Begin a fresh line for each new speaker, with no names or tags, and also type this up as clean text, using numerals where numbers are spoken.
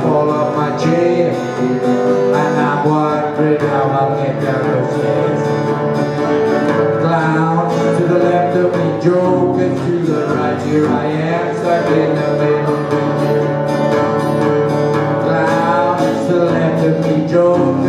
fall off my chair, and I'm wondering how I'll get down those stairs. Clowns to the left of me, jokers to the right. Here I am, stuck in the middle. Clowns to the left of me, jokers